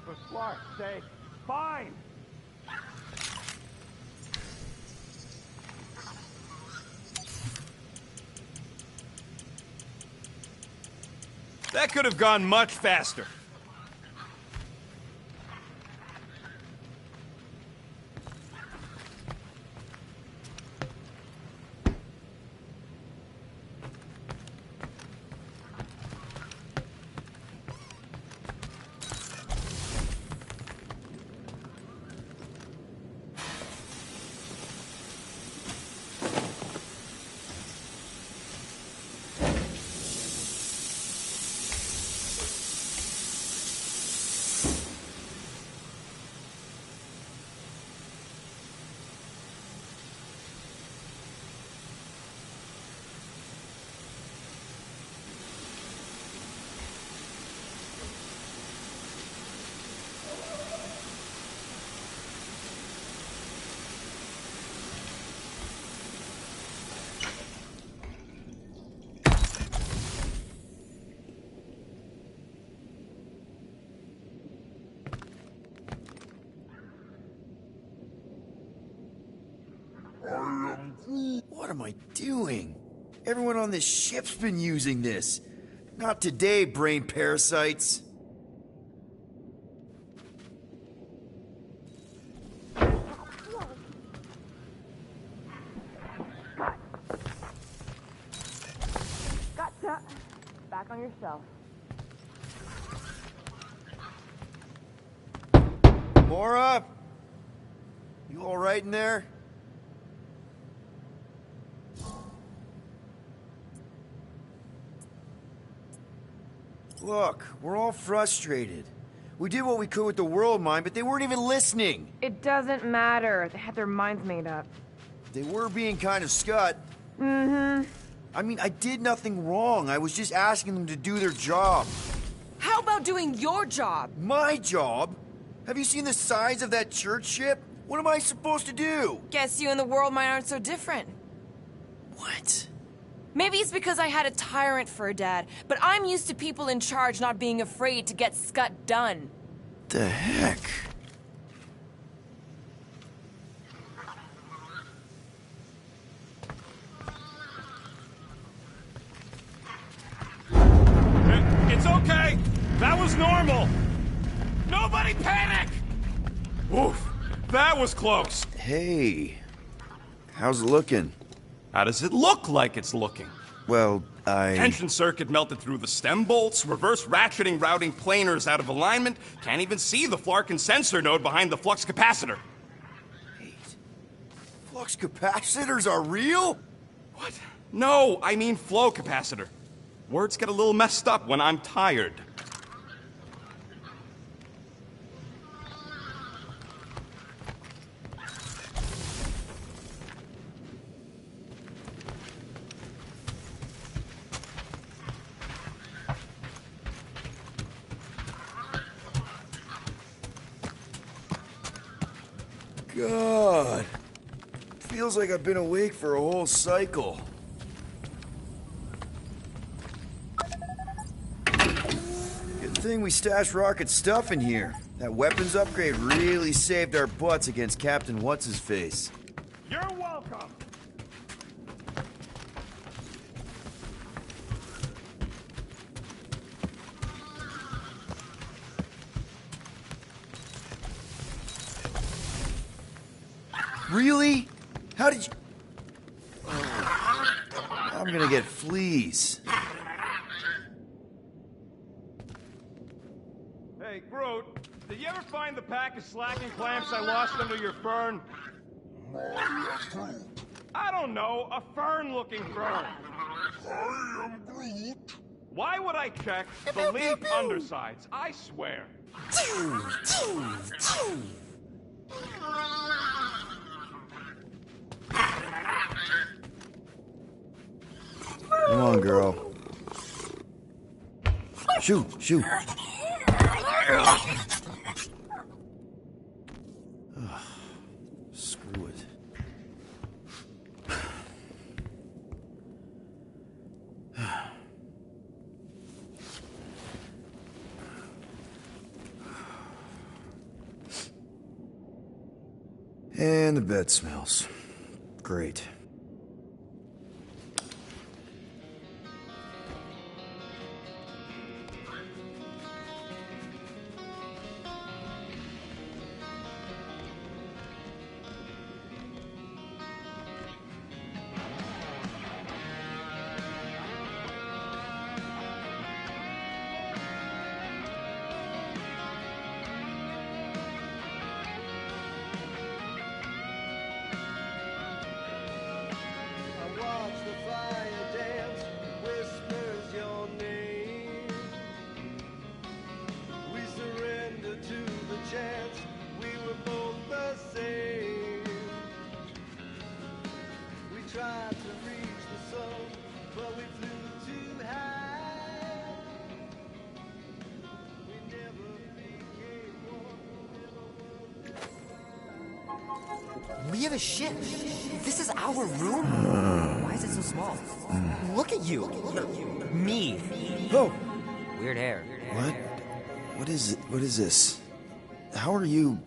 For Clark's sake, fine! That could have gone much faster. What am I doing? Everyone on this ship's been using this. Not today, brain parasites. Gotcha. Back on your shelf. Mora? You all right in there? Look, we're all frustrated. We did what we could with the world mine, but they weren't even listening. It doesn't matter. They had their minds made up. They were being kind of scut. Mm-hmm. I mean, I did nothing wrong. I was just asking them to do their job. How about doing your job? My job? Have you seen the size of that church ship? What am I supposed to do? Guess you and the world mine aren't so different. What? Maybe it's because I had a tyrant for a dad, but I'm used to people in charge not being afraid to get scut done. The heck? It's okay. That was normal. Nobody panic! Oof, that was close. Hey, how's it looking? How does it look like it's looking? Well, Tension circuit melted through the stem bolts, reverse ratcheting routing planers out of alignment, can't even see the Flarkin sensor node behind the flux capacitor. Wait. Flux capacitors are real? What? No, I mean flow capacitor. Words get a little messed up when I'm tired. God. Feels like I've been awake for a whole cycle. Good thing we stashed Rocket's stuff in here. That weapons upgrade really saved our butts against Captain What's-His-Face. You're welcome! Really? How did you... I'm gonna get fleas. Hey, Groot, did you ever find the pack of slacking clamps I lost under your fern? I don't know, a fern-looking fern. I am Groot. Why would I check the leaf undersides? I swear. Come on, girl. Shoot, shoot. Screw it. And the bed smells. Great. We have a ship. This is our room? Why is it so small? Look at you. Me. Oh. Weird hair. What? What is this? How are you...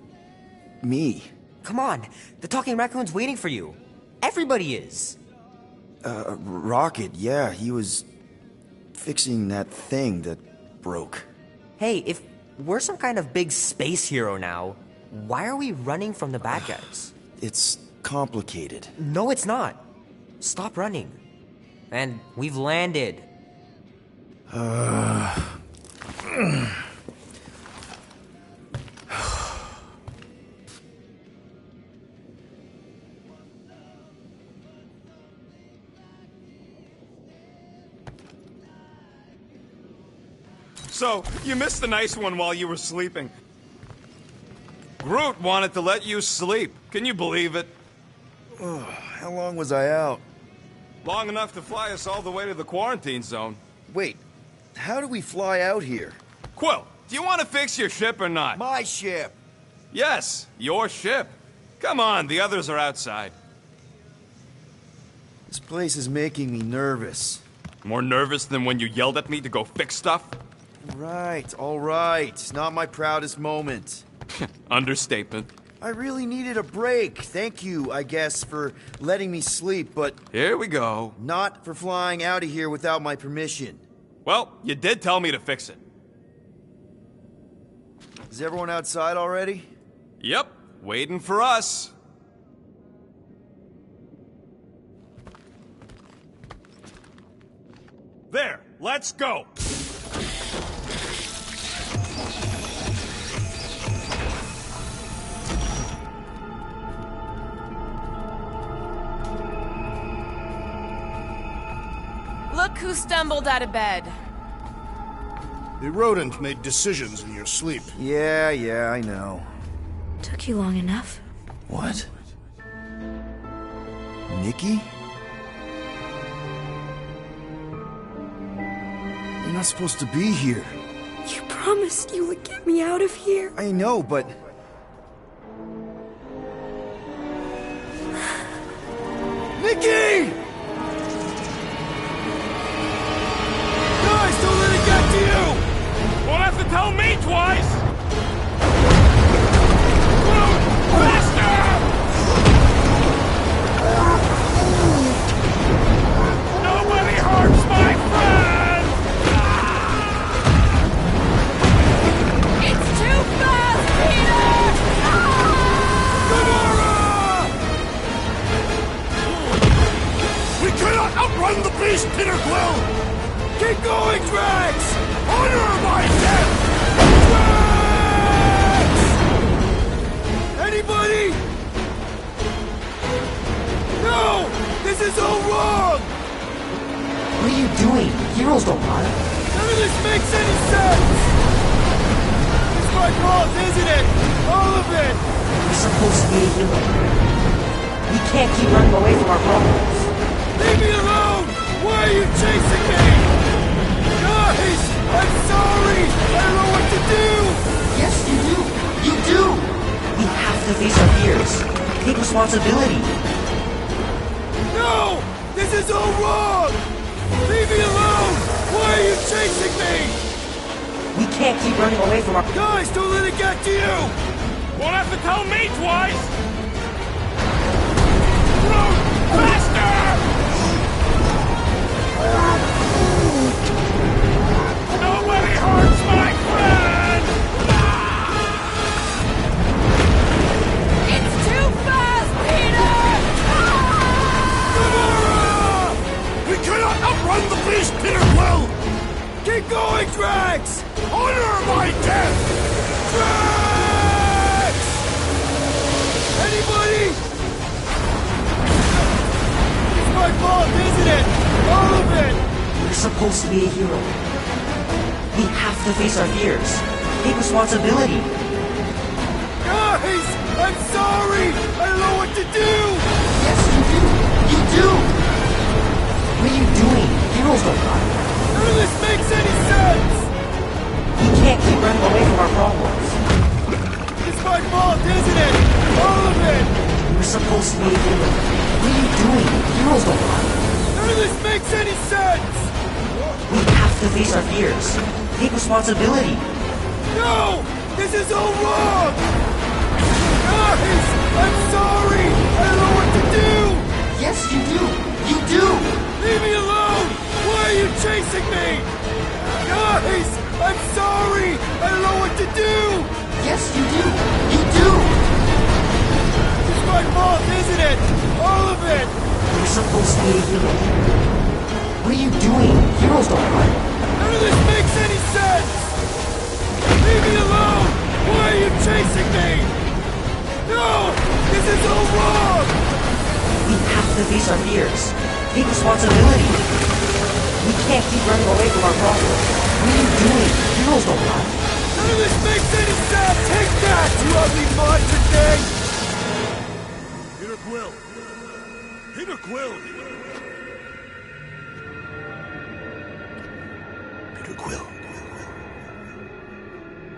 me? Come on. The talking raccoon's waiting for you. Everybody is. Rocket, yeah, he was fixing that thing that broke. Hey, if we're some kind of big space hero now, why are we running from the bad guys? It's complicated. No, it's not. Stop running. And we've landed. So, you missed the nice one while you were sleeping. Groot wanted to let you sleep. Can you believe it? How long was I out? Long enough to fly us all the way to the quarantine zone. Wait, how do we fly out here? Quill, do you want to fix your ship or not? My ship! Yes, your ship. Come on, the others are outside. This place is making me nervous. More nervous than when you yelled at me to go fix stuff? Right, all right. Not my proudest moment. Understatement. I really needed a break. Thank you, I guess, for letting me sleep, but... Here we go. Not for flying out of here without my permission. Well, you did tell me to fix it. Is everyone outside already? Yep, waiting for us. There, let's go. Look who stumbled out of bed. The rodent made decisions in your sleep. Yeah, I know. Took you long enough. What? Nikki? You're not supposed to be here. You promised you would get me out of here. I know, but... Nikki! Guys, don't let it get to you! Won't have to tell me twice! Groot, faster! Nobody hurts my friend! It's too fast, Peter! Gamora! We cannot outrun the beast, Peter Quill! Keep going, Drax! Honor my death! Drax! Anybody? No! This is all wrong! What are you doing? Heroes don't run. None of this makes any sense! my fault, isn't it? All of it! We're supposed to be a hero. We can't keep running away from our problems. Leave me alone! Why are you chasing me? Guys! I'm sorry! I don't know what to do! Yes, you do! You do! We have to face our fears. Take responsibility. No! This is all wrong! Leave me alone! Why are you chasing me? We can't keep running away from our... Guys, don't let it get to you! Won't have to tell me twice! Run! Faster! Nobody hurts my friend! It's too fast, Peter! We cannot outrun the beast, Peter Quill! Keep going, Drax! Honor my death! Drax! Anybody? It's my fault, isn't it? All of it! We're supposed to be a hero. We have to face our fears. Take responsibility. Guys! I'm sorry! I don't know what to do! Yes, you do! You do! What are you doing? Heroes don't run. None of this makes any sense! We can't keep running away from our problems. It's my fault, isn't it? All of it! We're supposed to be a hero. What are you doing? Heroes don't run. None of this makes any sense! We have to face our fears. Take responsibility. No! This is all wrong! Guys! I'm sorry! I don't know what to do! Yes, you do! You do! Leave me alone! Why are you chasing me? Guys! I'm sorry! I don't know what to do! Yes, you do! You do! It's my fault, isn't it? All of it! We're supposed to be a hero. What are you doing? Heroes don't run. None of this makes any sense! Leave me alone! Why are you chasing me? No! This is all wrong! We have to face our fears. Take responsibility. We can't keep running away from our problems. What are you doing? Heroes don't run. None of this makes any sense! Take that, you ugly monster thing! Peter Quill! Peter Quill! Peter Quill.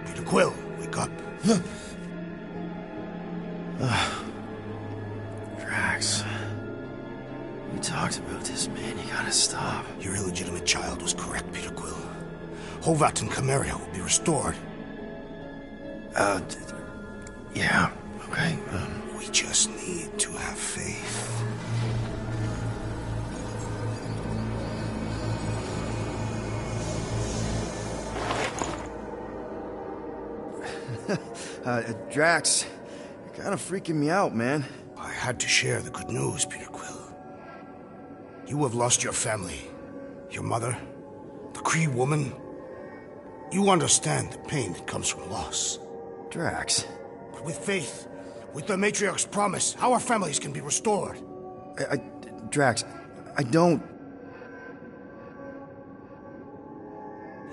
Peter Quill, wake up. Drax. We talked about this, man. You gotta stop. Your illegitimate child was correct, Peter Quill. Hovat and Chimeria will be restored. Yeah, okay. We just need to have faith. Drax, you're kind of freaking me out, man. I had to share the good news, Peter Quill. You have lost your family. Your mother, the Kree woman. You understand the pain that comes from loss. Drax. But with faith, with the Matriarch's promise, our families can be restored. Drax, I don't...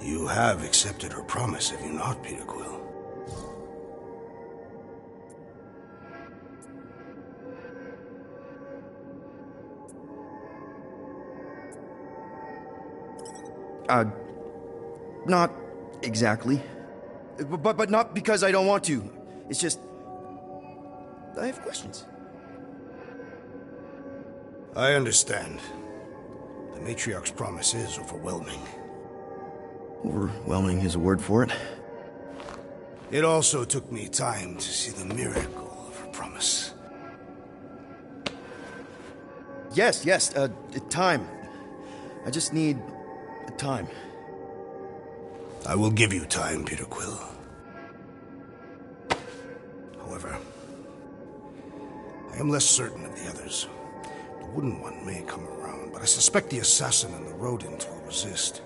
You have accepted her promise, have you not, Peter Quill? Not exactly. But not because I don't want to. It's just... I have questions. I understand. The Matriarch's promise is overwhelming. Overwhelming is a word for it. It also took me time to see the miracle of her promise. Yes, time. I just need... time. I will give you time, Peter Quill. However, I am less certain of the others. The Wooden One may come around, but I suspect the assassin and the rodent will resist.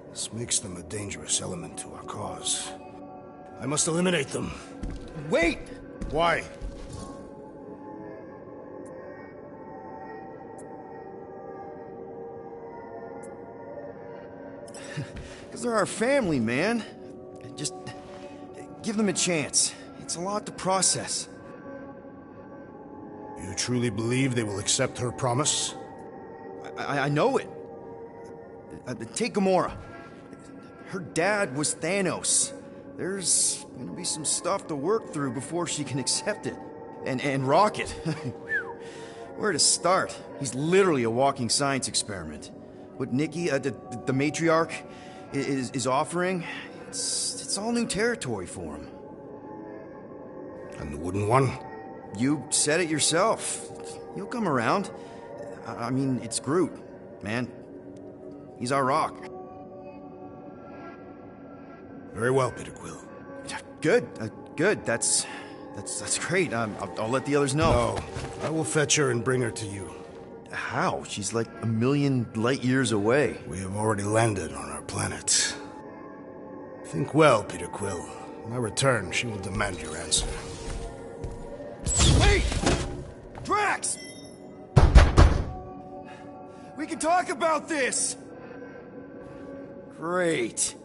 This makes them a dangerous element to our cause. I must eliminate them. Wait! Why? Because they're our family, man. Just Give them a chance. It's a lot to process. You truly believe they will accept her promise? I know it. Take Gamora. Her dad was Thanos. There's gonna be some stuff to work through before she can accept it. And Rocket. Where to start? He's literally a walking science experiment. What Nikki, the matriarch, is offering, it's all new territory for him. And the wooden one? You said it yourself. He'll come around. I mean, it's Groot, man. He's our rock. Very well, Peter Quill. Good, good. That's great. I'll let the others know. No, I will fetch her and bring her to you. How? She's like a million light years away. We have already landed on our planet. Think well, Peter Quill. When I return, she will demand your answer. Wait! Drax! We can talk about this! Great.